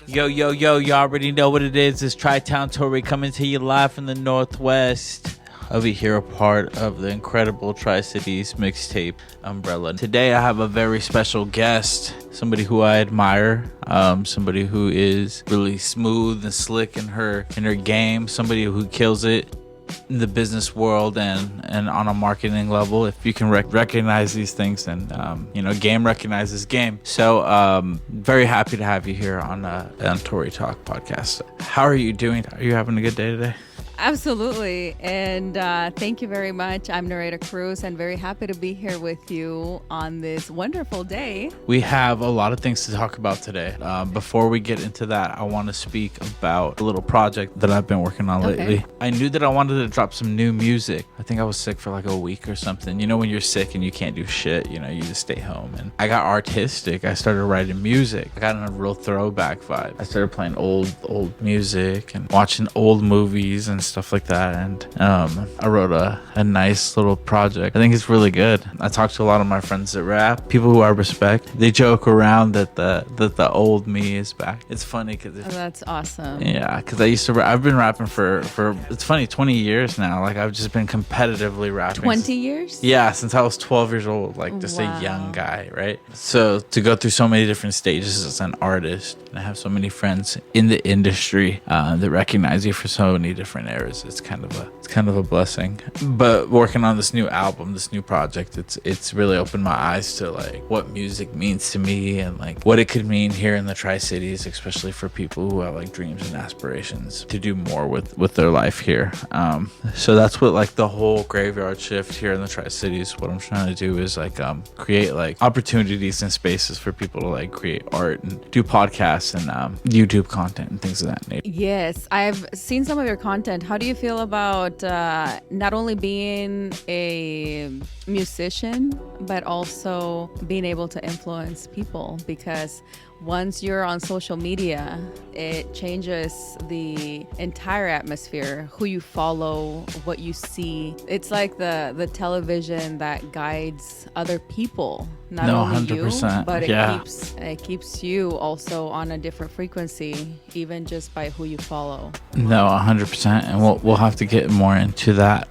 Yo, yo, yo, you already know what it is. It's Tri-Town Tory coming to you live from the Northwest. Over here, a part of the incredible Tri-Cities mixtape umbrella. Today, I have a very special guest, somebody who I admire, somebody who is really smooth and slick in her game, somebody who kills it in the business world and on a marketing level. If you can recognize these things, then game recognizes game. So very happy to have you here on Tory Talk podcast. How are you doing? Are you having a good day today? Absolutely. And thank you very much. I'm Nereida Cruz and very happy to be here with you on this wonderful day. We have a lot of things to talk about today. Before we get into that, I want to speak about a little project that I've been working on lately. I knew that I wanted to drop some new music. I think I was sick for like a week or something. You know, when you're sick and you can't do shit, you just stay home. And I got artistic. I started writing music. I got in a real throwback vibe. I started playing old music and watching old movies and stuff like that, and I wrote a nice little project. I think it's really good. I talked to a lot of my friends that rap, people who I respect. They joke around that the old me is back. It's funny because that's awesome. Yeah, because I used to I've been rapping for it's funny, 20 years now. Like, I've just been competitively rapping. 20 years? Yeah, since I was 12 years old, like just a young guy, right? So to go through so many different stages as an artist, and I have so many friends in the industry that recognize you for so many different areas. It's kind of a blessing. But working on this new album, this new project, it's really opened my eyes to like what music means to me and like what it could mean here in the Tri-Cities, especially for people who have like dreams and aspirations to do more with their life here. So that's what like the whole graveyard shift here in the Tri-Cities, what I'm trying to do is like create like opportunities and spaces for people to like create art and do podcasts and YouTube content and things of that nature. Yes, I've seen some of your content. How do you feel about not only being a musician, but also being able to influence people? Because once you're on social media, it changes the entire atmosphere, who you follow, what you see. It's like the television that guides other people, not only 100%. you, but it keeps you also on a different frequency, even just by who you follow. No, 100%, and we'll have to get more into that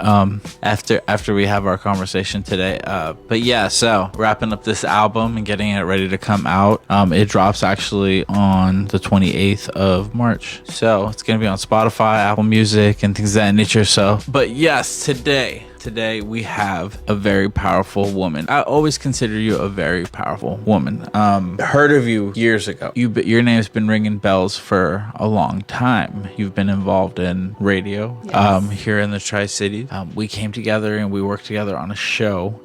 after we have our conversation today. But yeah, so wrapping up this album and getting it ready to come out. It drops actually on the 28th of March, so it's gonna be on Spotify, Apple Music, and things of that nature. So, but yes, today we have a very powerful woman. I always consider you a very powerful woman. Heard of you years ago. Your name's been ringing bells for a long time. You've been involved in radio. Yes. Here in the Tri-Cities. We came together and we worked together on a show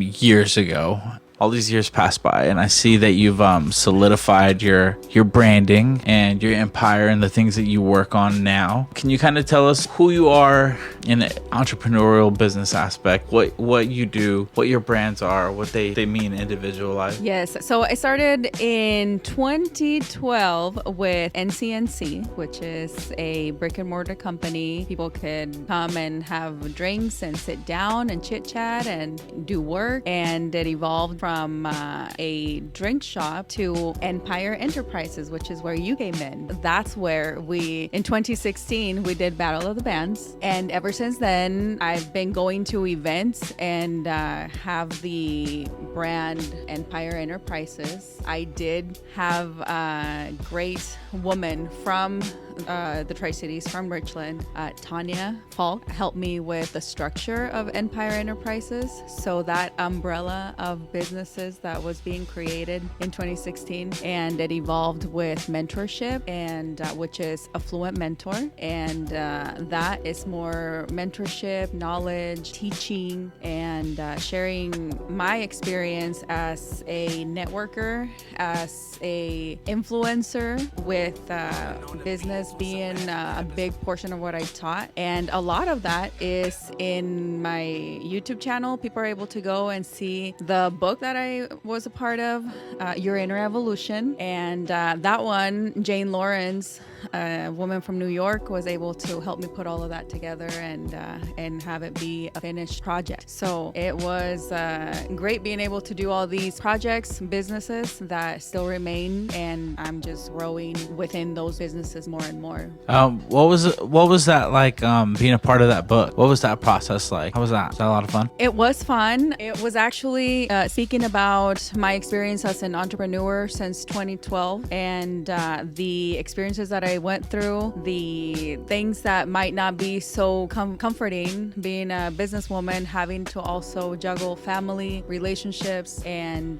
years ago. All these years passed by, and I see that you've solidified your branding and your empire and the things that you work on now. Can you kind of tell us who you are in an entrepreneurial business aspect, what you do, what your brands are, what they mean individualized? Yes, so I started in 2012 with NCNC, which is a brick and mortar company. People could come and have drinks and sit down and chit chat and do work, and it evolved from a drink shop to Empire Enterprises, which is where you came in. That's where in 2016, we did Battle of the Bands. And ever since then, I've been going to events and have the brand Empire Enterprises. I did have a great woman from the Tri-Cities, from Richland, Tanya Falk, helped me with the structure of Empire Enterprises. So that umbrella of businesses that was being created in 2016, and it evolved with mentorship, and which is Affluent Mentor, and that is more mentorship, knowledge, teaching, and sharing my experience as a networker, as a influencer with business business being a big portion of what I taught. And a lot of that is in my YouTube channel. People are able to go and see the book that I was a part of, Your Inner Evolution. And that one, Jane Lawrence, a woman from New York, was able to help me put all of that together and have it be a finished project. So it was great being able to do all these projects, businesses that still remain, and I'm just growing within those businesses more and more. What was that like, being a part of that book? What was that process like? How was that? Was that a lot of fun? It was fun. It was actually speaking about my experience as an entrepreneur since 2012 and the experiences that I went through, the things that might not be so comforting being a businesswoman, having to also juggle family, relationships, and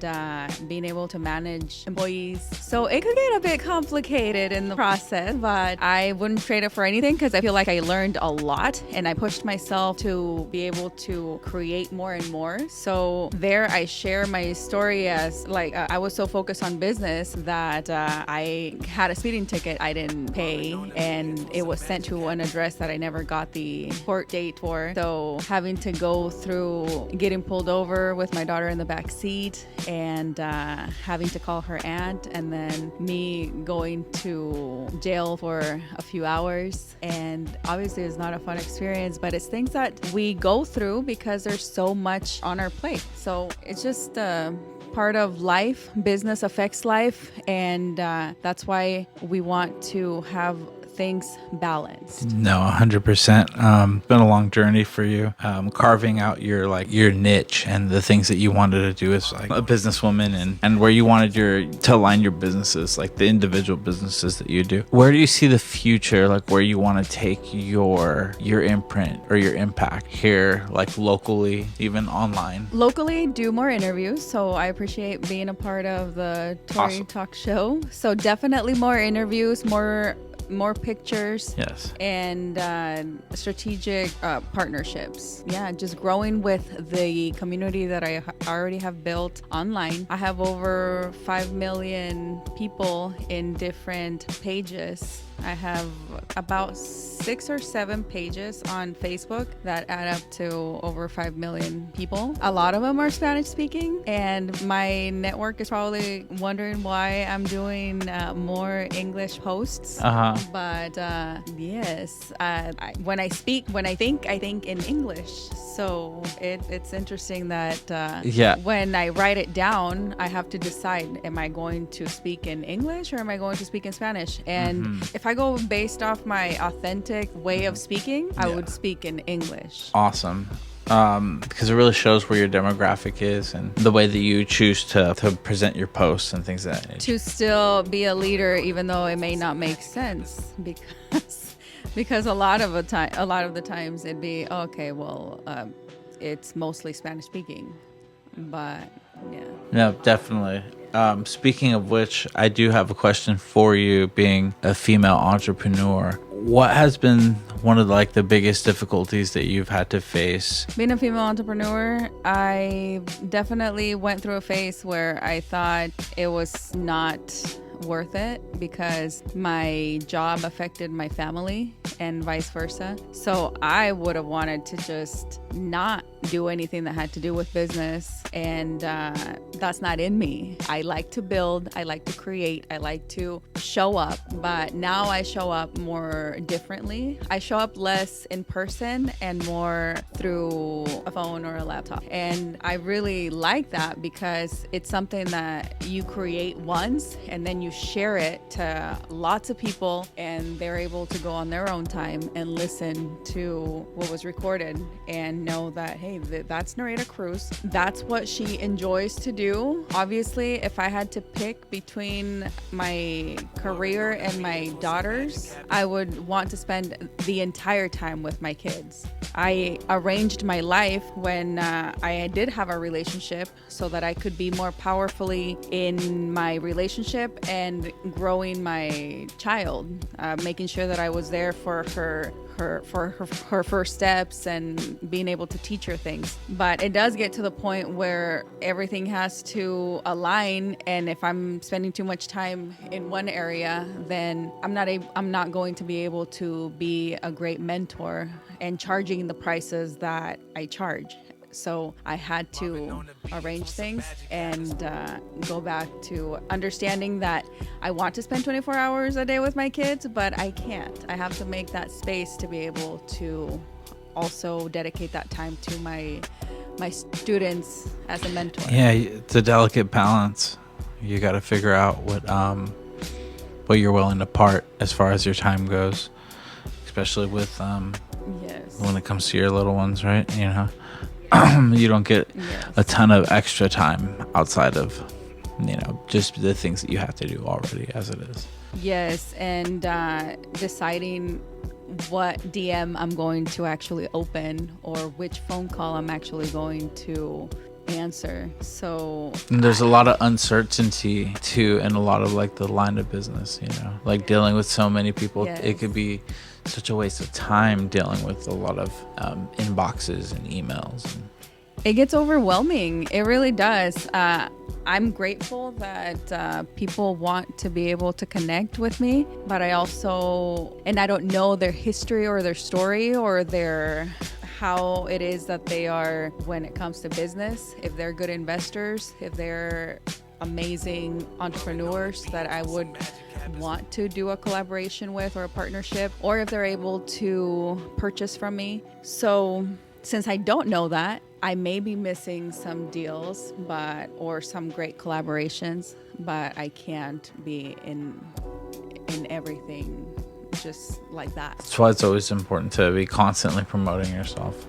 being able to manage employees. So it could get a bit complicated in the process, but I wouldn't trade it for anything because I feel like I learned a lot and I pushed myself to be able to create more and more. So there I share my story as like I was so focused on business that I had a speeding ticket I didn't pay, and it was sent to an address that I never got the court date for. So having to go through getting pulled over with my daughter in the back seat and having to call her aunt, and then me going to jail for a few hours. And obviously it's not a fun experience, but it's things that we go through because there's so much on our plate. So it's just part of life. Business affects life, and that's why we want to have things balanced. No, 100%. Been a long journey for you, carving out your niche and the things that you wanted to do as like a businesswoman, and where you wanted to align your businesses, like the individual businesses that you do. Where do you see the future, like where you want to take your imprint or your impact here, like locally, even online? Locally, do more interviews. So I appreciate being a part of the Tory Awesome. Talk Show. So definitely more interviews, more pictures, Yes. and strategic partnerships. Yeah, just growing with the community that I already have built online. I have over 5 million people in different pages. I have about 6 or 7 pages on Facebook that add up to over 5 million people. A lot of them are Spanish speaking, and my network is probably wondering why I'm doing more English posts. But yes, when I speak, when I think in English. So it's interesting that when I write it down, I have to decide, am I going to speak in English or am I going to speak in Spanish? And if I go based off my authentic way of speaking, I would speak in English. Awesome. Because it really shows where your demographic is and the way that you choose to present your posts and things like that. To still be a leader, even though it may not make sense, because a lot of the times it'd be okay. Well, it's mostly Spanish speaking, but yeah. No, definitely. Speaking of which, I do have a question for you, being a female entrepreneur. What has been one of the biggest difficulties that you've had to face? Being a female entrepreneur, I definitely went through a phase where I thought it was not worth it because my job affected my family and vice versa. So I would have wanted to just not do anything that had to do with business, and that's not in me. I like to build, I like to create, I like to show up, but now I show up more differently. I show up less in person and more through a phone or a laptop, and I really like that because it's something that you create once and then you share it to lots of people, and they're able to go on their own time and listen to what was recorded and know that, hey, that's Nereida Cruz. That's what she enjoys to do. Obviously, if I had to pick between my career and my daughters, I would want to spend the entire time with my kids. I arranged my life when I did have a relationship so that I could be more powerfully in my relationship and growing my child, making sure that I was there for her first steps and being able to teach her things. But it does get to the point where everything has to align, and if I'm spending too much time in one area, then I'm not going to be able to be a great mentor and charging the prices that I charge. So I had to arrange things and go back to understanding that I want to spend 24 hours a day with my kids, but I can't. I have to make that space to be able to also dedicate that time to my students as a mentor. Yeah, it's a delicate balance. You got to figure out what you're willing to part as far as your time goes, especially with Yes. when it comes to your little ones, right? You know, you don't get a ton of extra time outside of, you know, just the things that you have to do already as it is. Yes, and deciding what DM I'm going to actually open or which phone call I'm actually going to answer. So and there's a lot of uncertainty too, and a lot of like the line of business, you know, like dealing with so many people. Yes. It could be such a waste of time dealing with a lot of inboxes and emails. It gets overwhelming. It really does. I'm grateful that people want to be able to connect with me, but I don't know their history or their story or how it is that they are when it comes to business, if they're good investors, if they're amazing entrepreneurs that I would want to do a collaboration with or a partnership, or if they're able to purchase from me. So since I don't know that, I may be missing some deals or some great collaborations, but I can't be in everything just like that. That's why it's always important to be constantly promoting yourself,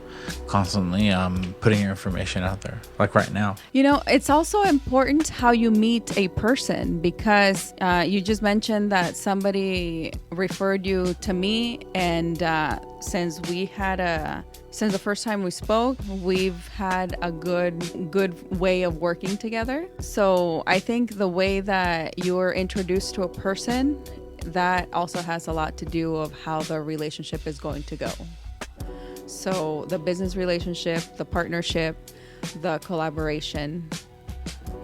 constantly putting your information out there, like right now. You know, it's also important how you meet a person, because you just mentioned that somebody referred you to me, and since the first time we spoke, we've had a good way of working together. So I think the way that you're introduced to a person, that also has a lot to do of how the relationship is going to go. So the business relationship, the partnership, the collaboration,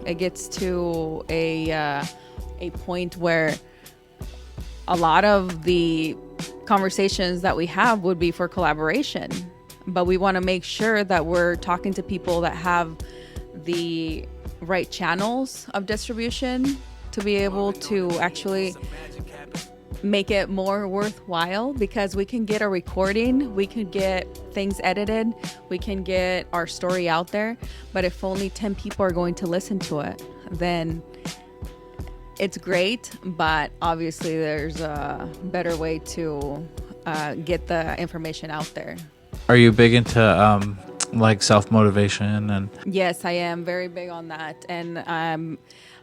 it gets to a point where a lot of the conversations that we have would be for collaboration, but we want to make sure that we're talking to people that have the right channels of distribution to be able to actually make it more worthwhile, because we can get a recording, we can get things edited, we can get our story out there, but if only 10 people are going to listen to it, then it's great, but obviously there's a better way to get the information out there. Are you big into like self-motivation? And Yes, I am very big on that, and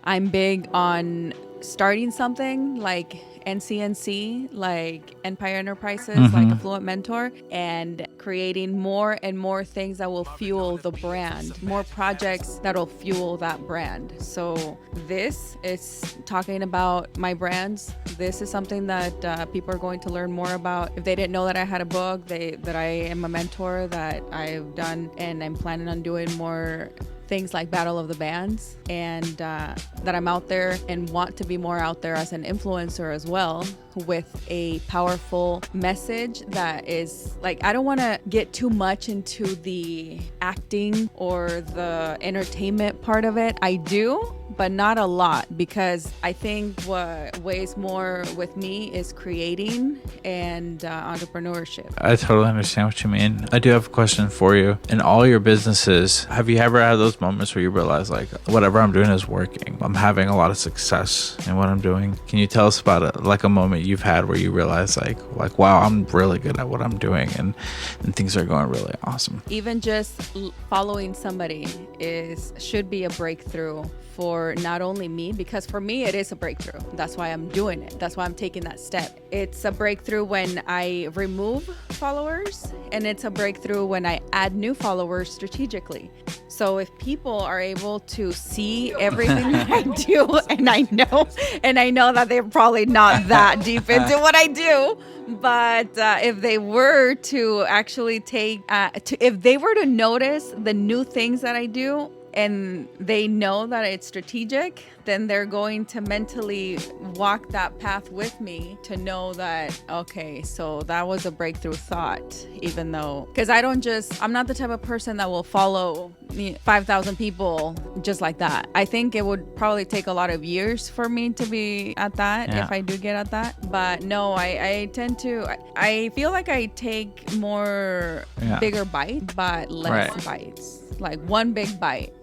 I'm big on starting something like NCNC, like Empire Enterprises, like Affluent Mentor, and creating more and more things that will fuel the brand, more projects that will fuel that brand. So this is talking about my brands. This is something that people are going to learn more about. If they didn't know that I had a book, that I am a mentor, that I've done, and I'm planning on doing more things like Battle of the Bands, and that I'm out there and want to be more out there as an influencer as well, with a powerful message that is like, I don't want to get too much into the acting or the entertainment part of it. I do, but not a lot, because I think what weighs more with me is creating and entrepreneurship. I totally understand what you mean. I do have a question for you. In all your businesses, have you ever had those moments where you realize, like, whatever I'm doing is working? I'm having a lot of success in what I'm doing. Can you tell us about it, like a moment you've had where you realize like wow, I'm really good at what I'm doing, and things are going really awesome? Even just following somebody should be a breakthrough for not only me, because for me it is a breakthrough. That's why I'm doing it. That's why I'm taking that step. It's a breakthrough when I remove followers, and it's a breakthrough when I add new followers strategically. So if people are able to see everything that I do, and I know that they're probably not that deep into what I do, But if they were to actually if they were to notice the new things that I do, and they know that it's strategic, then they're going to mentally walk that path with me to know that, okay, so that was a breakthrough thought, even though, because I'm not the type of person that will follow 5,000 people just like that. I think it would probably take a lot of years for me to be at that, if I do get at that. But no, I feel like I take more bigger bites, but less bites. Like one big bite,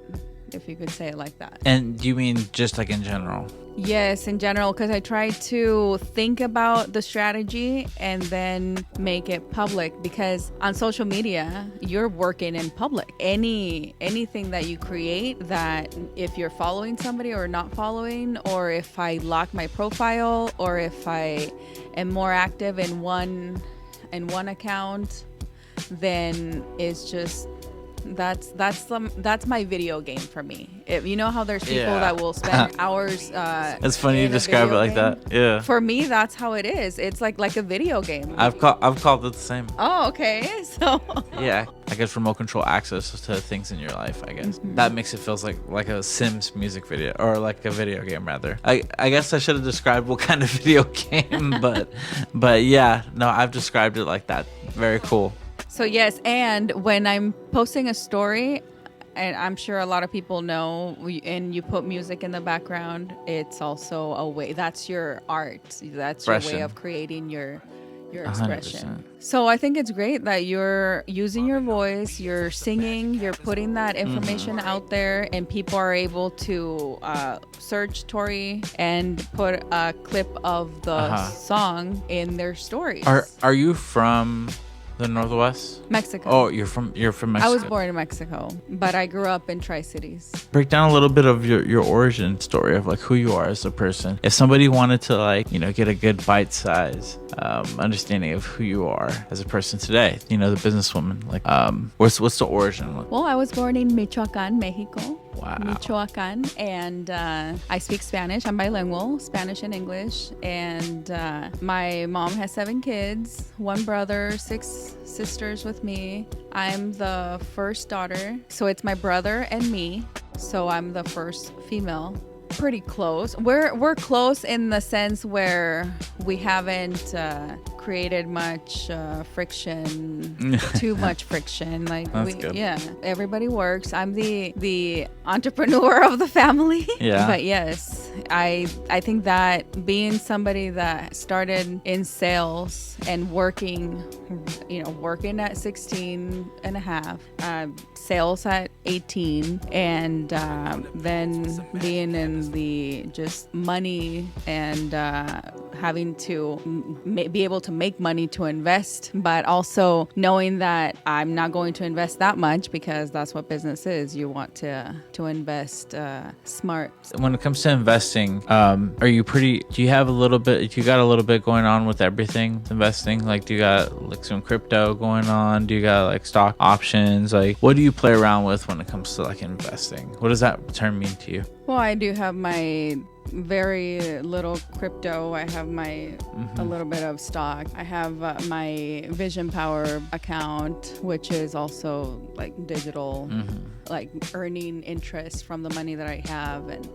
if you could say it like that. And you mean just like in general? Yes, in general, because I try to think about the strategy and then make it public, because on social media, you're working in public. Anything that you create, that if you're following somebody or not following, or if I lock my profile, or if I am more active in one account, then it's just that's my video game for me. You know how there's people that will spend hours. It's funny you describe it like that. Yeah. For me, that's how it is. It's like a video game. I've called it the same. Oh, okay. So. Yeah, I guess remote control access to things in your life. I guess that makes it feels like a Sims music video, or like a video game rather. I guess I should have described what kind of video game, but yeah, no, I've described it like that. Very cool. So yes, and when I'm posting a story, and I'm sure a lot of people know, and you put music in the background, it's also a way, that's your art. That's your way of creating your expression. 100%. So I think it's great that you're using your voice, you're singing, you're putting that information out there, and people are able to search Tory and put a clip of the song in their stories. Are you from the Northwest? Mexico. Oh, you're from Mexico. I was born in Mexico, but I grew up in Tri-Cities. Break down a little bit of your origin story of like who you are as a person. If somebody wanted to get a good bite size understanding of who you are as a person today, the businesswoman, what's the origin? Well, I was born in Michoacan, Mexico. Wow. Michoacan, and I speak Spanish. I'm bilingual, Spanish and English. And my mom has 7 kids, 1 brother, 6 sisters with me. I'm the first daughter, so it's my brother and me. So I'm the first female. Pretty close. We're close in the sense where we haven't created much friction, too much friction. Everybody works. I'm the entrepreneur of the family. Yeah. But yes, I think that being somebody that started in sales and working at 16 and a half, sales at 18, and then being in the just money and having to be able to make money to invest, but also knowing that I'm not going to invest that much, because that's what business is. You want to invest smart. When it comes to investing, do you got a little bit going on with everything investing? Like, do you got some crypto going on? Do you got stock options? What do you play around with when it comes to investing? What does that term mean to you? Well, I do have my very little crypto. I have my a little bit of stock. I have my Vision Power account, which is also digital, earning interest from the money that I have, and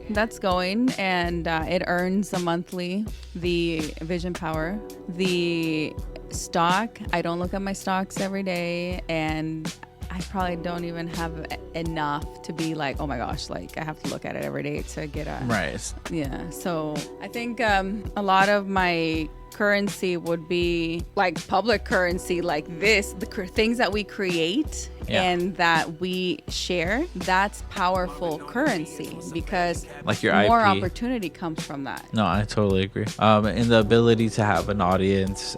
that's going, and it earns a monthly. The Vision Power, the stock, I don't look at my stocks every day, and I probably don't even have enough to be oh my gosh, I have to look at it every day to get a... Right. Yeah. So I think a lot of my currency would be public currency, this, the things that we create and that we share. That's powerful currency, because your more IP. opportunity comes from that. No, I totally agree. And the ability to have an audience,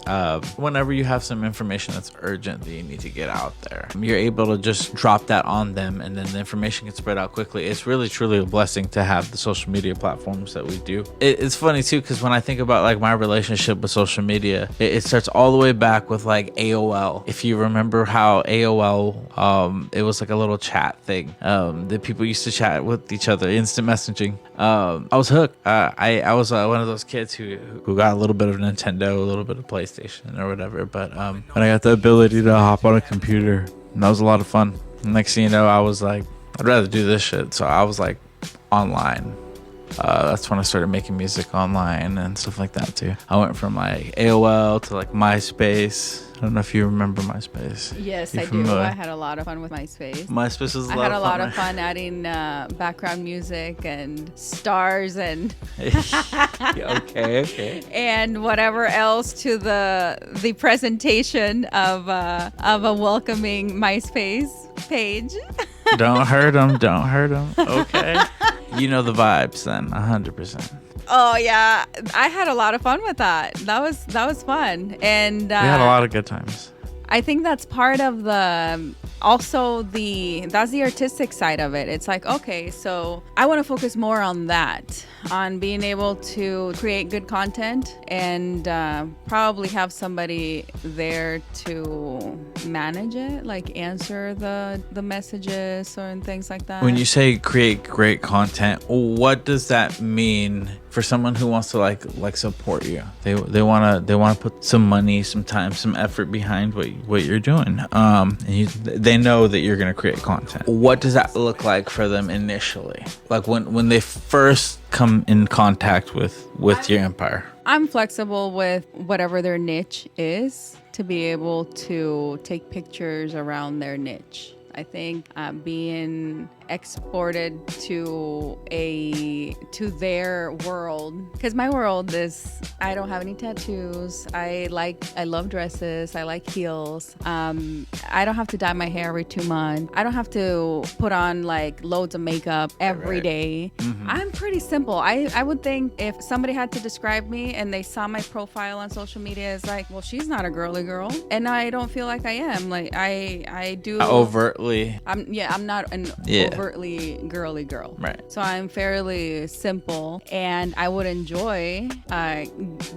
whenever you have some information that's urgent that you need to get out there, you're able to just drop that on them, and then the information gets spread out quickly. It's really truly a blessing to have the social media platforms that we do. It's funny too, because when I think about my relationship with social media, it starts all the way back with AOL. If you remember how AOL It was like a little chat thing that people used to chat with each other, instant messaging. I was hooked. I was one of those kids who got a little bit of Nintendo, a little bit of PlayStation or whatever. But when I got the ability to hop on a computer, and that was a lot of fun. Next thing you know, I was like, I'd rather do this shit. So I was like online. That's when I started making music online and stuff like that too. I went from like AOL to like MySpace. I don't know if you remember MySpace. Yes, I do. I had a lot of fun with MySpace. MySpace was I had a lot of fun adding background music and stars and okay. And whatever else to the presentation of a welcoming MySpace page. Don't hurt them. Okay. You know the vibes then, 100%. Oh yeah, I had a lot of fun with that. That was fun, and we had a lot of good times. I think that's part of that's the artistic side of it. It's like, okay, so I want to focus more on that, on being able to create good content and probably have somebody there to manage it, like answer the messages or things like that. When you say create great content, what does that mean for someone who wants to like support you? They want to put some money, some time, some effort behind what you're doing. And they know that you're going to create content. What does that look like for them initially? Like when they first come in contact with your empire? I'm flexible with whatever their niche is to be able to take pictures around their niche. I think being exported to their world, because my world is, I don't have any tattoos. I love dresses. I like heels. I don't have to dye my hair every 2 months. I don't have to put on like loads of makeup every day. Mm-hmm. I'm pretty simple. I would think if somebody had to describe me and they saw my profile on social media, it's like, well, she's not a girly girl, and I don't feel like I am. Like I do overtly. I'm not an overtly girly girl. Right. So I'm fairly simple, and I would enjoy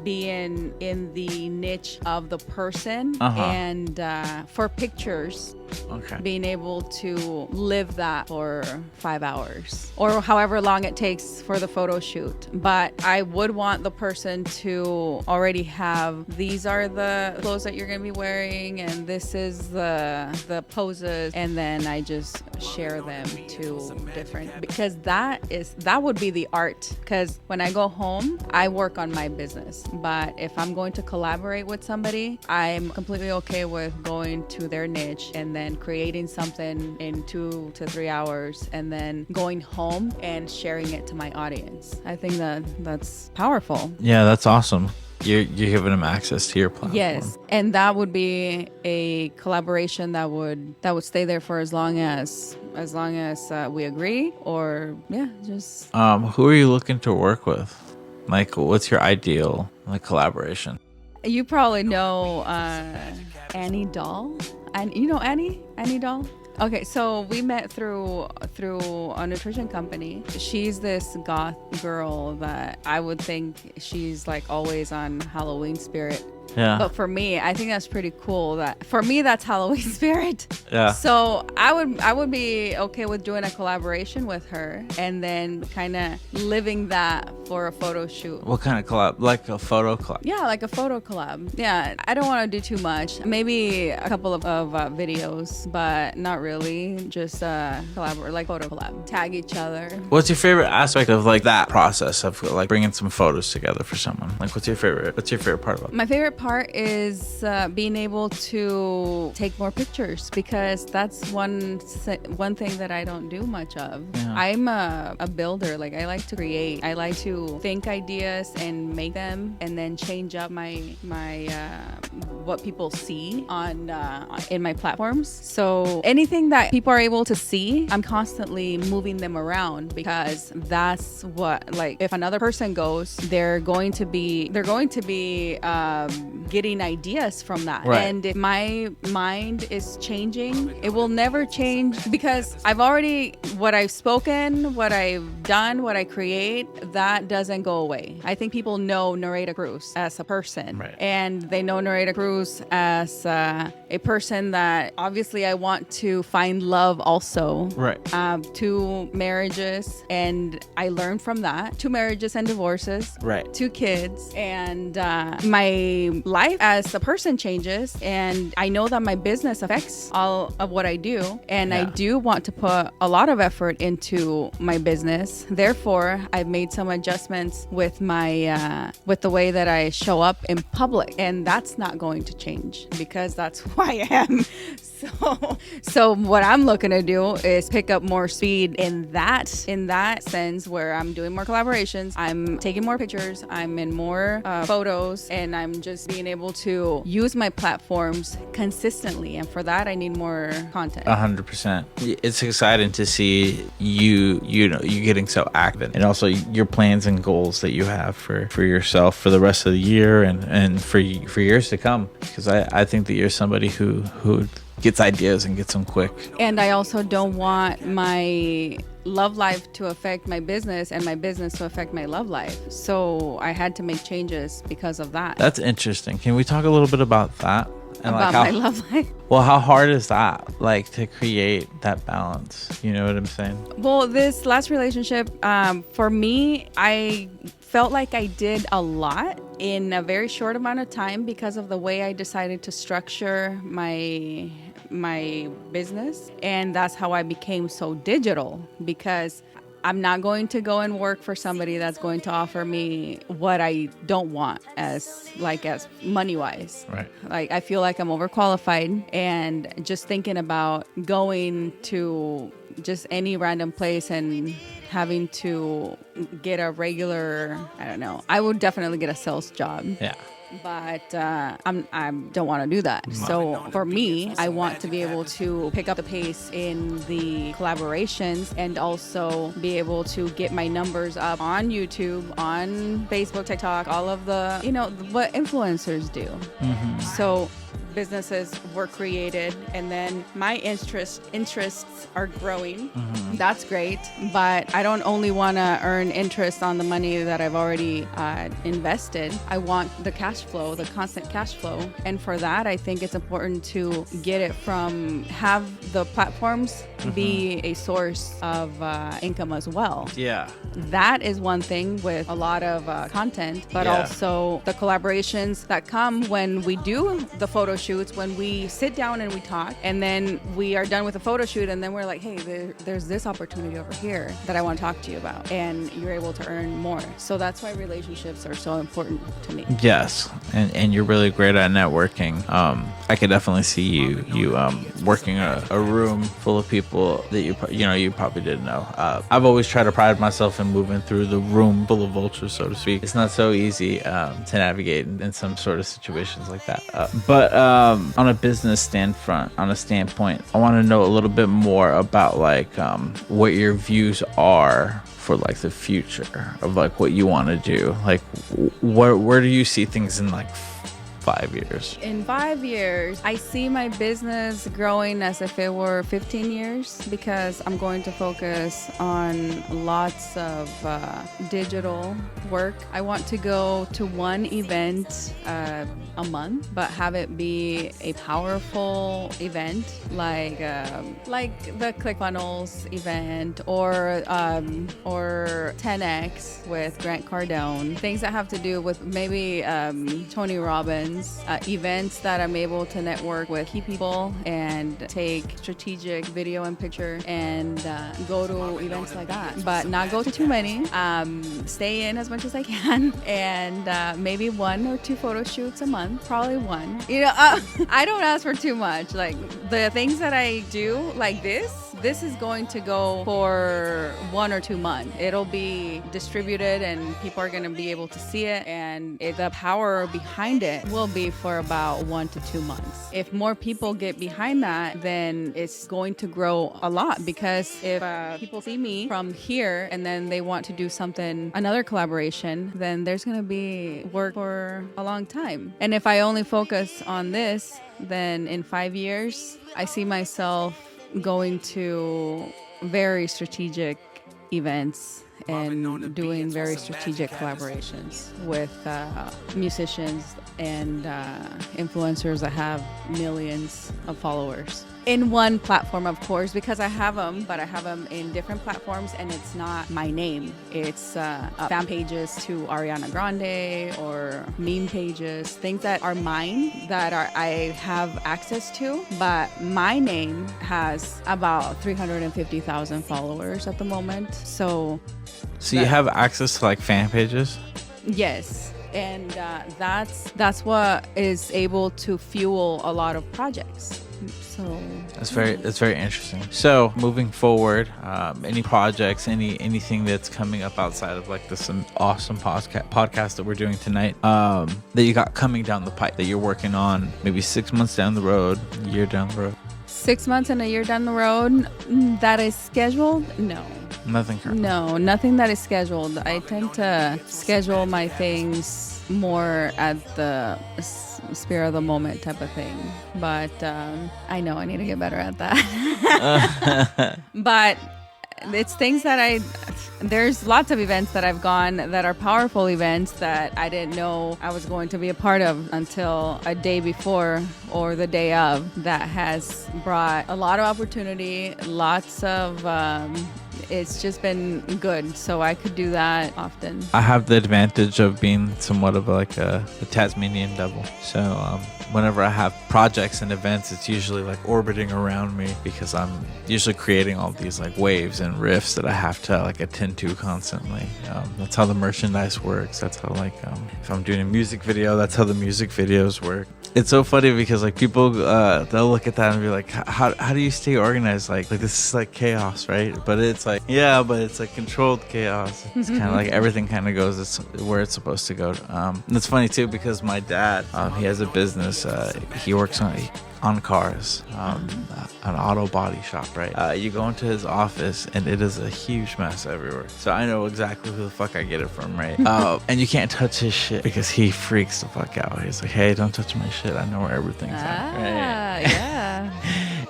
being in the niche of the person and for pictures. Okay. Being able to live that for 5 hours or however long it takes for the photo shoot. But I would want the person to already have, these are the clothes that you're going to be wearing, and this is the poses, and then I just share them to different, because that would be the art. Because when I go home, I work on my business. But if I'm going to collaborate with somebody, I'm completely okay with going to their niche and then creating something in 2 to 3 hours and then going home and sharing it to my audience. I think that's powerful. Yeah, that's awesome. You're giving them access to your platform. Yes, and that would be a collaboration that would stay there for as long as we agree, or just. Who are you looking to work with? Like, what's your ideal collaboration? You probably know Annie Doll. And you know Annie Doll? Okay, so we met through a nutrition company. She's this goth girl that I would think she's like always on Halloween spirit. Yeah. But for me, I think that's pretty cool. That for me, that's Halloween spirit. Yeah. So I would be okay with doing a collaboration with her and then kind of living that for a photo shoot. What kind of collab? Like a photo collab? Yeah, like a photo collab. Yeah, I don't want to do too much. Maybe a couple of videos, but not really. Just collaborate, like photo collab. Tag each other. What's your favorite aspect of like that process of like bringing some photos together for someone? Like, what's your favorite part about it? My favorite part is being able to take more pictures, because that's one thing that I don't do much of. Yeah. I'm a builder. Like, I like to create. I like to think ideas and make them, and then change up my what people see on in my platforms. So anything that people are able to see, I'm constantly moving them around, because that's what, like, if another person goes, they're going to be getting ideas from that. Right. And if my mind is changing, it will never change because I've already, what I've spoken, what I've done, what I create, that doesn't go away. I think people know Nereida Cruz as a person. Right. And they know Nereida Cruz as a person that obviously I want to find love also. Right. 2 marriages, and I learned from that. 2 marriages and divorces. Right. 2 kids. And my life as a person changes, and I know that my business affects all of what I do. And I do want to put a lot of effort into my business. Therefore, I've made some adjustments with my with the way that I show up in public, and that's not going to change because that's who I am. So what I'm looking to do is pick up more speed in that sense, where I'm doing more collaborations, I'm taking more pictures, I'm in more photos, and I'm just being able to use my platforms consistently. And for that, I need more content. 100%. It's exciting to see you getting so active, and also your plans and goals that you have for yourself for the rest of the year and for years to come. Because I think that you're somebody who gets ideas and gets them quick. And I also don't want my love life to affect my business and my business to affect my love life. So I had to make changes because of that. That's interesting. Can we talk a little bit about that? And about my love life? Well, how hard is that, like, to create that balance? You know what I'm saying? Well, this last relationship, for me, I felt like I did a lot in a very short amount of time because of the way I decided to structure my business. And that's how I became so digital, because I'm not going to go and work for somebody that's going to offer me what I don't want as money wise. Right. Like, I feel like I'm overqualified, and just thinking about going to just any random place and having to get a regular, I don't know, I would definitely get a sales job. Yeah. But I don't want to do that. So for me, I want to be able to pick up the pace in the collaborations and also be able to get my numbers up on YouTube, on Facebook, TikTok, all of the, what influencers do. Mm-hmm. So businesses were created, and then my interests are growing. Mm-hmm. That's great, but I don't only want to earn interest on the money that I've already invested. I want the cash flow, the constant cash flow, and for that, I think it's important to get it from, have the platforms be a source of income as well. Yeah. That is one thing with a lot of content, but also the collaborations that come when we do the photo shoots, when we sit down and we talk, and then we are done with the photo shoot, and then we're like, hey, there's this opportunity over here that I want to talk to you about, and you're able to earn more. So that's why relationships are so important to me. Yes, and you're really great at networking. I could definitely see you working a room full of people that you probably didn't know. I've always tried to pride myself in moving through the room full of vultures, so to speak. It's not so easy to navigate in some sort of situations like that. But on a business standpoint, I want to know a little bit more about what your views are for the future of what you want to do. Where do you see things in 5 years? In 5 years, I see my business growing as if it were 15 years, because I'm going to focus on lots of digital work. I want to go to one event a month, but have it be a powerful event, like the ClickFunnels event or 10X with Grant Cardone. Things that have to do with maybe Tony Robbins. Events that I'm able to network with key people and take strategic video and picture and go to events like that, but not go to too many. Stay in as much as I can, and maybe 1 or 2 photo shoots a month, probably 1. I don't ask for too much. The things that I do like this, this is going to go for 1 or 2 months. It'll be distributed and people are going to be able to see it, and the power behind it will be for about 1 to 2 months. If more people get behind that, then it's going to grow a lot, because if people see me from here and then they want to do something, another collaboration, then there's going to be work for a long time. And if I only focus on this, then in 5 years, I see myself going to very strategic events and doing very strategic collaborations with musicians and influencers that have millions of followers. In one platform, of course, because I have them, but I have them in different platforms, and it's not my name. It's fan pages to Ariana Grande or meme pages, things that are mine, that I have access to. But my name has about 350,000 followers at the moment. So you have access to like fan pages? Yes. And that's what is able to fuel a lot of projects. So that's very interesting. So moving forward, any projects, anything that's coming up outside of like this awesome podcast that we're doing tonight, that you got coming down the pipe that you're working on, maybe 6 months down the road, a year down the road? 6 months and a year down the road that is scheduled? No. Nothing currently? No, nothing that is scheduled. I tend to schedule my things more at the spur of the moment type of thing. But I know I need to get better at that. But it's things that there's lots of events that I've gone that are powerful events that I didn't know I was going to be a part of until a day before or the day of. That has brought a lot of opportunity, lots of it's just been good, so I could do that often. I have the advantage of being somewhat of like a Tasmanian devil. So whenever I have projects and events, it's usually like orbiting around me, because I'm usually creating all these like waves and riffs that I have to like attend to constantly. That's how the merchandise works. That's how like if I'm doing a music video, that's how the music videos work. It's so funny because like people they'll look at that and be like, how do you stay organized? Like this is like chaos, right? But it's like, yeah, but it's like controlled chaos. It's kind of like everything kind of goes where it's supposed to go. And it's funny too, because my dad, he has a business. He works on cars, an auto body shop, right? You go into his office and it is a huge mess everywhere. So I know exactly who the fuck I get it from, right? And you can't touch his shit because he freaks the fuck out. He's like, hey, don't touch my shit. I know where everything's at. Right? Yeah.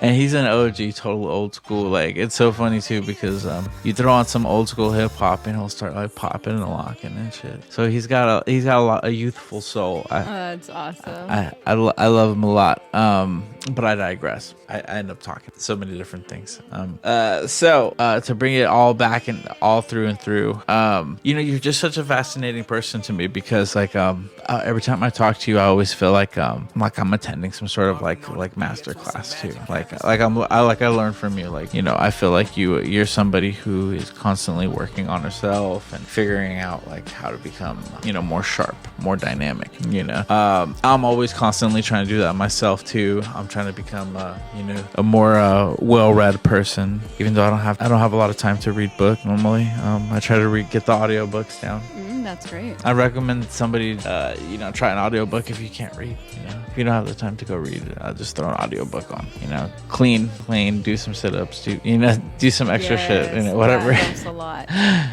And he's an OG, total old school. Like, it's so funny too, because you throw on some old school hip hop and he'll start like popping and locking and shit. So he's got a youthful soul. That's awesome. I love him a lot. But I digress. I end up talking so many different things. So to bring it all back and all through and through, you're just such a fascinating person to me, because like every time I talk to you, I always feel like I'm attending some sort of like master class too. I learn from you. Like, I feel like you're somebody who is constantly working on herself and figuring out like how to become more sharp, more dynamic. I'm always constantly trying to do that myself too. I'm trying to become a more well-read person, even though I don't have a lot of time to read book normally. I try to get the audiobooks down. That's great. I recommend somebody try an audiobook if you can't read. If you don't have the time to go read it, just throw an audiobook on. Clean, do some sit-ups, do some extra shit, whatever. That helps a lot.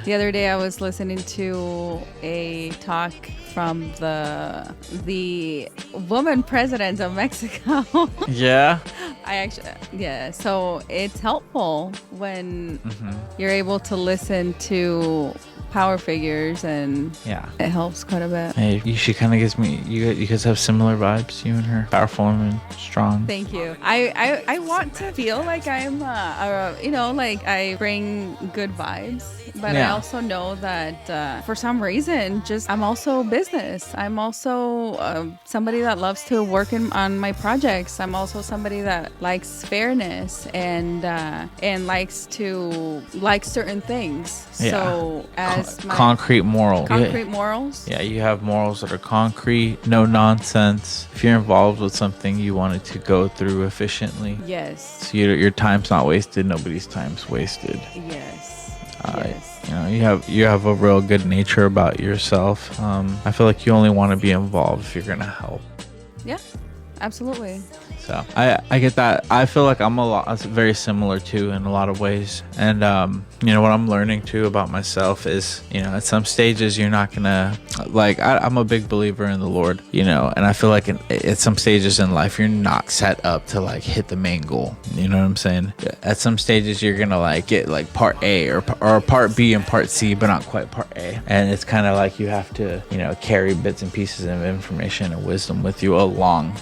The other day I was listening to a talk from the woman president of Mexico. Yeah. So it's helpful when you're able to listen to power figures, and it helps quite a bit. Hey, she kind of gives me, you guys have similar vibes, you and her. Powerful woman, strong. Thank you. I want to feel like I'm like I bring good vibes, but I also know that for some reason, I'm also business. I'm also somebody that loves to work on my projects. I'm also somebody that likes fairness and likes to like certain things. So as as my concrete moral. concrete morals. Yeah, you have morals that are concrete, no nonsense. If you're involved with something, you want it to go through efficiently. Yes. So your time's not wasted. Nobody's time's wasted. Yes. Yes. You have a real good nature about yourself. I feel like you only want to be involved if you're gonna help. Yeah, absolutely. So I get that. I feel like I'm very similar too in a lot of ways. And what I'm learning too about myself is, at some stages you're not gonna I'm a big believer in the Lord, and I feel like at some stages in life you're not set up to hit the main goal. You know what I'm saying? At some stages you're gonna get part A or part B and part C, but not quite part A. And it's kind of like you have to carry bits and pieces of information and wisdom with you along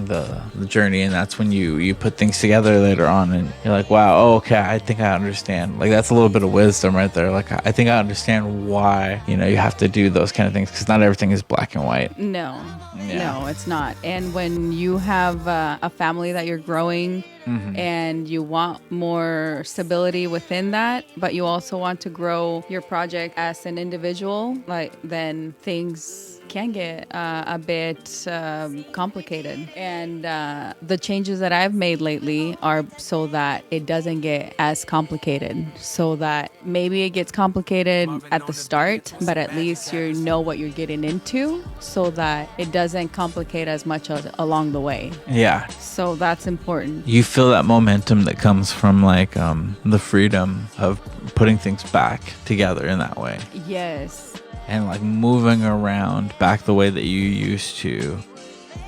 the journey. And that's when you put things together later on and you're like, wow, okay, I think I understand. That's a little bit of wisdom right there. I think I understand why you have to do those kind of things, because not everything is black and white. No, it's not. And when you have a family that you're growing, and you want more stability within that, but you also want to grow your project as an individual, then things can get a bit complicated. And the changes that I've made lately are so that it doesn't get as complicated, so that maybe it gets complicated at the start, but at least you know what you're getting into, so that it doesn't complicate as much along the way. Yeah. So that's important. You feel that momentum that comes from the freedom of putting things back together in that way. Yes. And moving around back the way that you used to.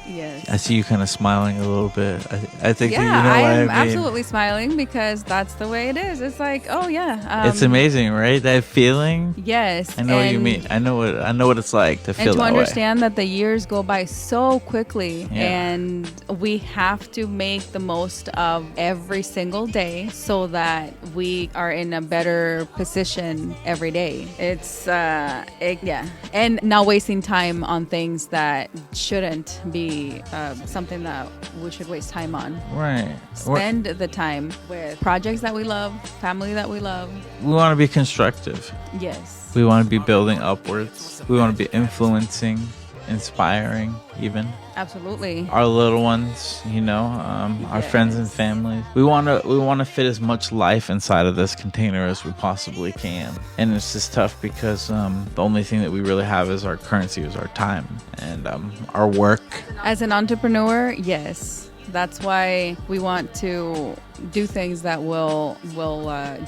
Yes. I see you kind of smiling a little bit. I think yeah, you know what I mean. Absolutely smiling, because that's the way it is. It's oh yeah. It's amazing, right? That feeling. Yes. I know what you mean. I know what it's like to feel that way. And to understand that the years go by so quickly, yeah. And we have to make the most of every single day so that we are in a better position every day. It's and not wasting time on things that shouldn't be something that we should waste time on. Right. Spend the time with projects that we love, family that we love. We want to be constructive. Yes. We want to be building upwards. We want to be influencing, inspiring, even. Absolutely. Our little ones, our friends and family. We want to fit as much life inside of this container as we possibly can. And it's just tough because the only thing that we really have as our currency is our time and our work. As an entrepreneur, yes. That's why we want to do things that will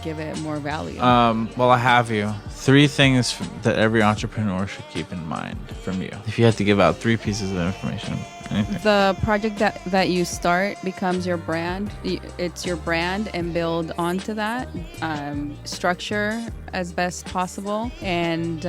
give it more value. Well, I have you. 3 things that every entrepreneur should keep in mind from you. If you had to give out 3 pieces of information. Anything. The project that you start becomes your brand. It's your brand, and build onto that. Structure as best possible, and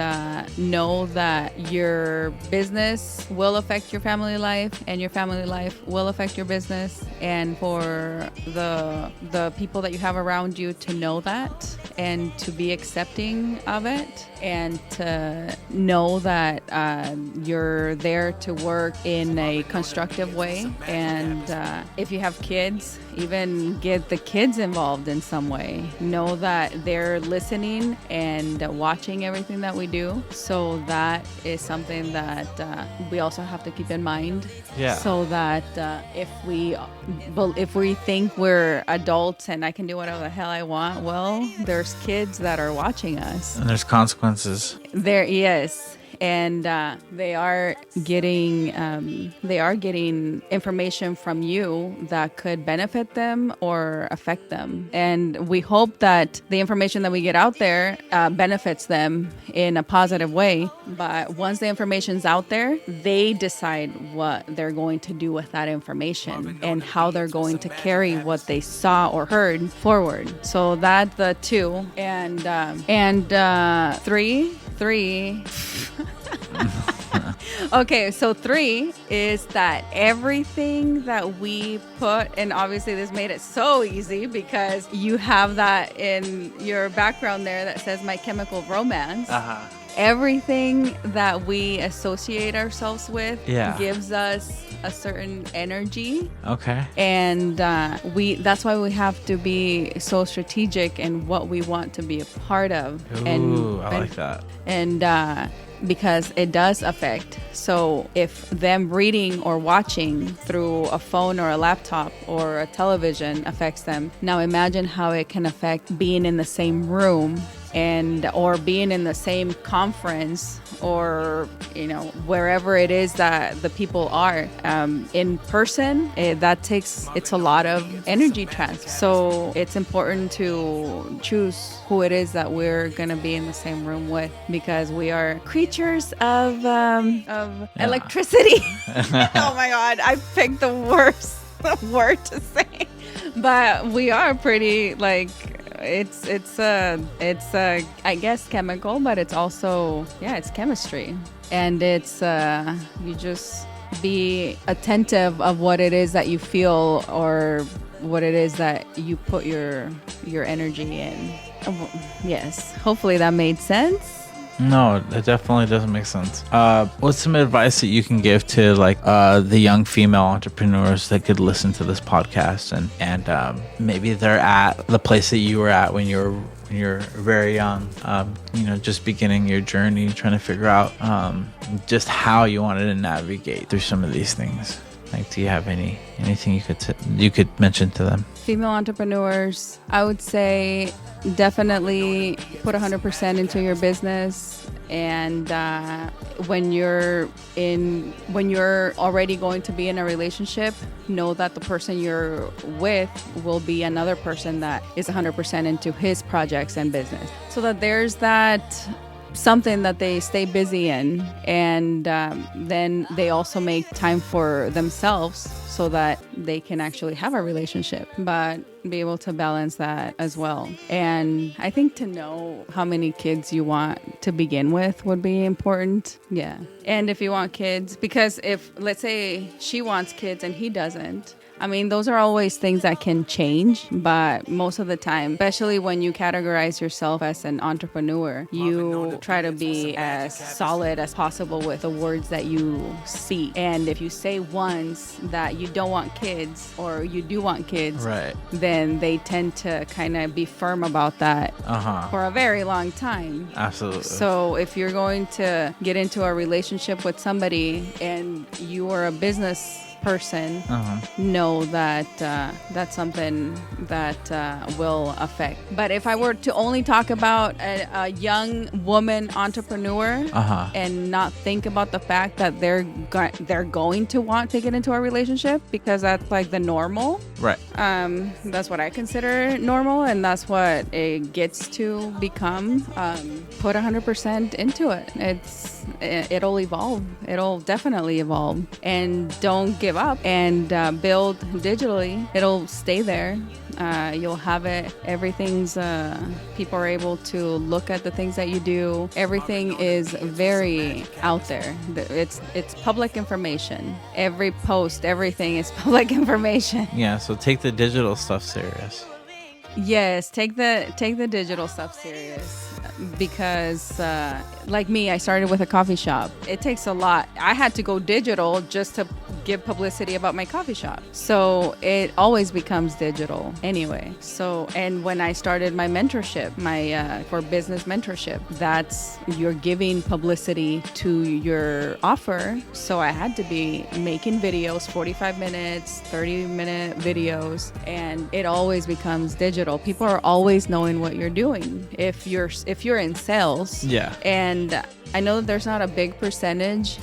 know that your business will affect your family life, and your family life will affect your business. And for the people that you have around you to know that, and to be accepting of it, and to know that you're there to work in a constructive way. And if you have kids, even get the kids involved in some way. Know that they're listening and watching everything that we do. So that is something that we also have to keep in mind. Yeah. So that if we think we're adults and I can do whatever the hell I want, well, there's kids that are watching us. And there's consequences. Yes. And they are getting information from you that could benefit them or affect them. And we hope that the information that we get out there benefits them in a positive way. But once the information's out there, they decide what they're going to do with that information and how they're going to carry what they saw or heard forward. So that's the 2. And 3. Okay, so 3 is that everything that we put, and obviously this made it so easy because you have that in your background there that says My Chemical Romance. everything that we associate ourselves with Yeah. gives us a certain energy. Okay. And that's why we have to be so strategic in what we want to be a part of. Ooh, I like that. And because it does affect. So if them reading or watching through a phone or a laptop or a television affects them, now imagine how it can affect being in the same room or being in the same conference, or wherever it is that the people are in person. It's a lot of energy transfer, so it's important to choose who it is that we're gonna be in the same room with, because we are creatures of electricity. Oh my god, I picked the worst word to say, but we are pretty it's I guess chemical, but it's also it's chemistry. And it's you just be attentive of what it is that you feel, or what it is that you put your energy in. Yes, hopefully that made sense. No, it definitely doesn't make sense. What's some advice that you can give to the young female entrepreneurs that could listen to this podcast and maybe they're at the place that you were at when you're very young, just beginning your journey, trying to figure out just how you wanted to navigate through some of these things? Do you have anything you could mention to them? Female entrepreneurs, I would say definitely put 100% into your business. And when you're already going to be in a relationship, know that the person you're with will be another person that is 100% into his projects and business, so that there's that something that they stay busy in, and then they also make time for themselves so that they can actually have a relationship, but be able to balance that as well. And I think to know how many kids you want to begin with would be important. Yeah. And if you want kids, because if, let's say, she wants kids and he doesn't, I mean, those are always things that can change, but most of the time, especially when you categorize yourself as an entrepreneur, you try to be as solid as possible with the words that you speak. And if you say once that you don't want kids, or you do want kids, right, then they tend to kind of be firm about that for a very long time. Absolutely. So if you're going to get into a relationship with somebody and you are a business person, know that that's something that will affect. But if I were to only talk about a young woman entrepreneur and not think about the fact that they're going to want to get into a relationship, because that's like the normal, right? That's what I consider normal, and that's what it gets to become. Put 100% into it. It'll evolve. It'll definitely evolve, and don't give up, and build digitally. It'll stay there. You'll have it. Everything's people are able to look at the things that you do. Everything is very out there. It's public information. Every post, everything is public information. Yeah, so take the digital stuff serious. Yes, take the digital stuff serious, because like me, I started with a coffee shop. It takes a lot. I had to go digital just to give publicity about my coffee shop. So it always becomes digital anyway. So, and when I started my mentorship, my for business mentorship, that's you're giving publicity to your offer. So I had to be making videos, 45 minutes, 30-minute videos, and it always becomes digital. People are always knowing what you're doing. If you're in sales, yeah, and I know that there's not a big percentage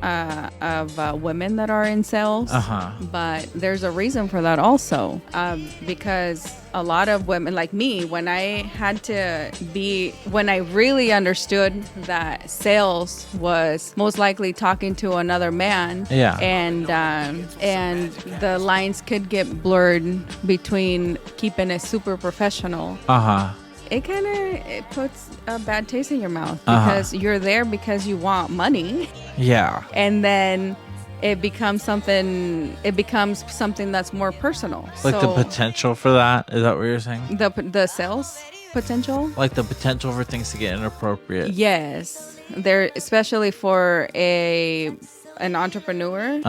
of women that are in sales, but there's a reason for that also, because a lot of women like me, when I really understood that sales was most likely talking to another man, and the lines could get blurred between keeping it super professional. It puts a bad taste in your mouth, because you're there because you want money. Yeah. And then it becomes something that's more personal. Like the potential for that? Is that what you're saying? The sales potential? Like the potential for things to get inappropriate. Yes. There, especially for an entrepreneur.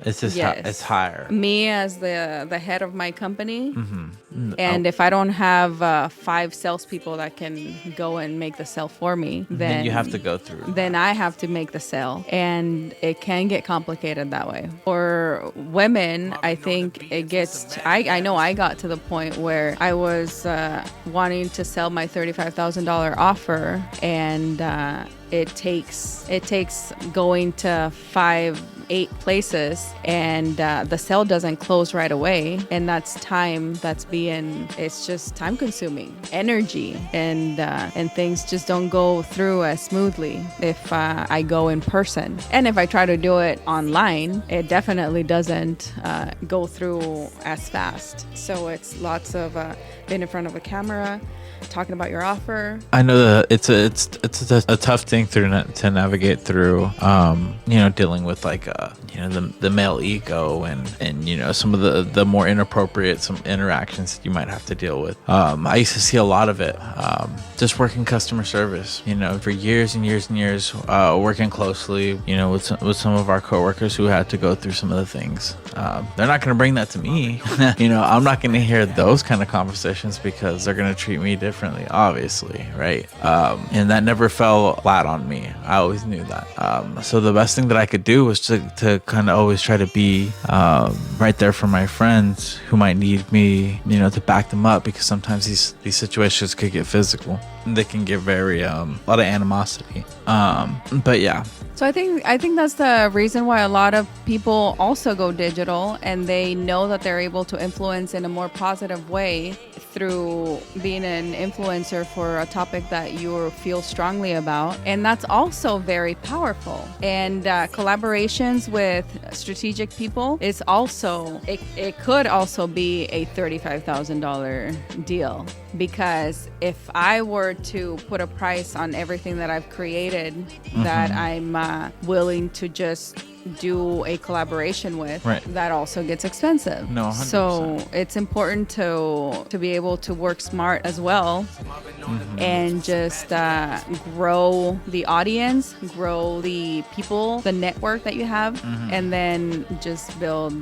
It's just Yes. it's higher. Me as the head of my company, Mm-hmm. and if I don't have 5 salespeople that can go and make the sale for me, Then you have to go through. Then I have to make the sale, and it can get complicated that way. For women, I think it gets. I know I got to the point where I was wanting to sell my $35,000 offer, and it takes going to 5-8 places, and the sale doesn't close right away, and that's time it's just time consuming energy, and things just don't go through as smoothly if I go in person. And if I try to do it online, it definitely doesn't go through as fast. So it's lots of being in front of a camera, talking about your offer. I know that it's a tough thing to navigate through. Dealing with the male ego and some of the more inappropriate some interactions that you might have to deal with. I used to see a lot of it. Just working customer service. For years and years and years, working closely. With some of our coworkers who had to go through some of the things. They're not going to bring that to me. I'm not going to hear those kind of conversations because they're going to treat me differently, obviously, right? And that never fell flat on me. I always knew that. So the best thing that I could do was to kind of always try to be right there for my friends who might need me, to back them up, because sometimes these situations could get physical. They can get very a lot of animosity. But yeah. So I think that's the reason why a lot of people also go digital, and they know that they're able to influence in a more positive way through being an influencer for a topic that you feel strongly about. And that's also very powerful. And collaborations with strategic people is also, it could also be a $35,000 deal. Because if I were to put a price on everything that I've created, that I'm willing to just do a collaboration with, right, that also gets expensive. No, 100%. So it's important to be able to work smart as well, and just grow the audience, grow the people, the network that you have, and then just build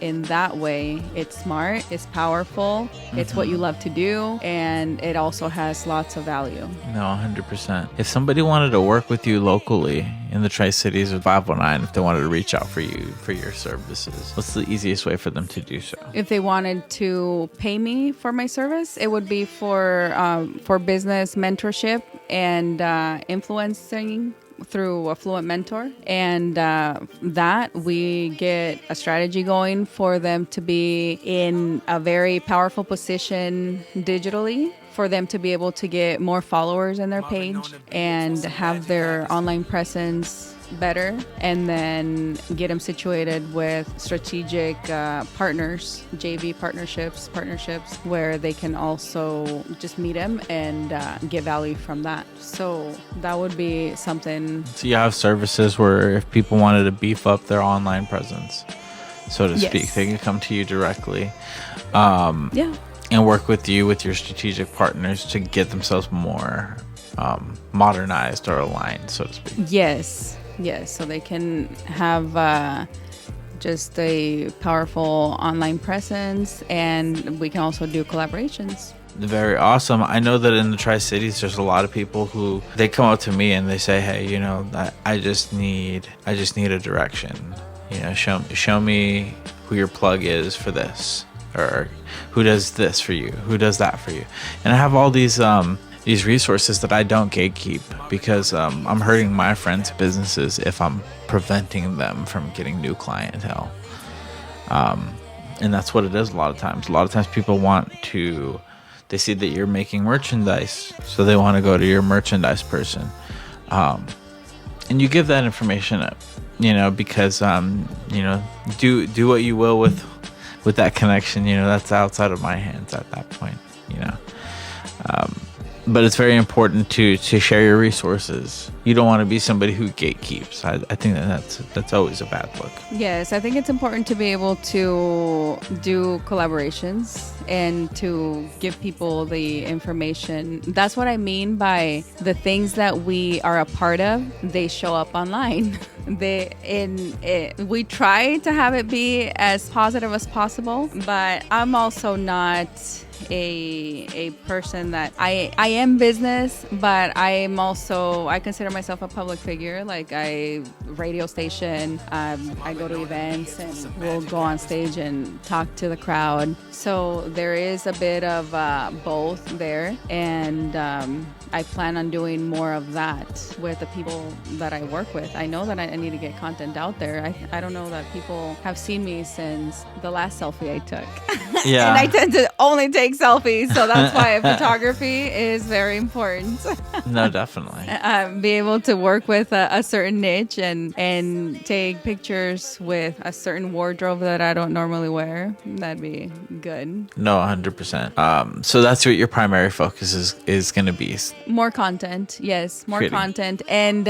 in that way. It's smart, it's powerful, it's what you love to do, and it also has lots of value. No, 100%. If somebody wanted to work with you locally in the Tri-Cities or 509, if they wanted to reach out for you for your services, what's the easiest way for them to do so? If they wanted to pay me for my service, it would be for business mentorship and influencing through Affluent Mentor, and that we get a strategy going for them to be in a very powerful position digitally, for them to be able to get more followers in their page and have their online presence better, and then get them situated with strategic partners, JV partnerships where they can also just meet them and get value from that. So that would be something. So you have services where if people wanted to beef up their online presence, so to speak, they can come to you directly. And work with you with your strategic partners to get themselves more modernized or aligned, so to speak. Yes, so they can have just a powerful online presence, and we can also do collaborations. Very awesome. I know that in the Tri-Cities, there's a lot of people who they come up to me and they say, "Hey, I just need a direction. Show me who your plug is for this, or who does this for you, who does that for you." And I have all these resources that I don't gatekeep, because I'm hurting my friends' businesses if I'm preventing them from getting new clientele. And that's what it is a lot of times. A lot of times people they see that you're making merchandise, so they want to go to your merchandise person. And you give that information up, because, do what you will with that connection, that's outside of my hands at that point, but it's very important to share your resources. You don't want to be somebody who gatekeeps. I think that's always a bad look. Yes, I think it's important to be able to do collaborations and to give people the information. That's what I mean by the things that we are a part of, they show up online. We try to have it be as positive as possible, but I'm also not a person that I am business, but I consider myself a public figure. Like radio station, I go to events and we'll go on stage and talk to the crowd. So there is a bit of both there, and I plan on doing more of that with the people that I work with. I know that I need to get content out there. I don't know that people have seen me since the last selfie I took. Yeah. And I tend to only take selfies, so that's why photography is very important. No, definitely. Be able to work with a certain niche and take pictures with a certain wardrobe that I don't normally wear. That'd be good. No, 100%. So that's what your primary focus is going to be. More content. Yes, more Creating. content. And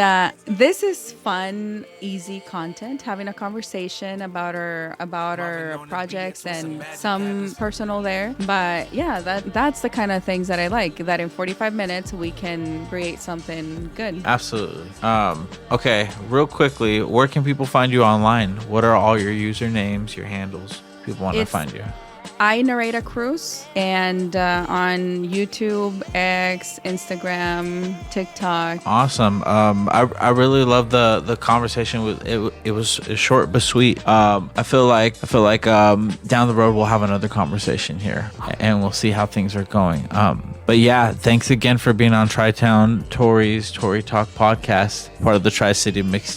this is fun, easy content, having a conversation about our projects and some personal there. But yeah, that's the kind of things that I like, that in 45 minutes we can create something good. Absolutely. Okay, real quickly, where can people find you online? What are all your usernames, your handles? People want to find you. Nereida Cruz, and on YouTube, X, Instagram, TikTok. Awesome. I really love the conversation with it. It was short but sweet. I feel like down the road we'll have another conversation here, and we'll see how things are going. But yeah, thanks again for being on Tri-Town Tory's Tory Talk podcast, part of the Tri-City Mixed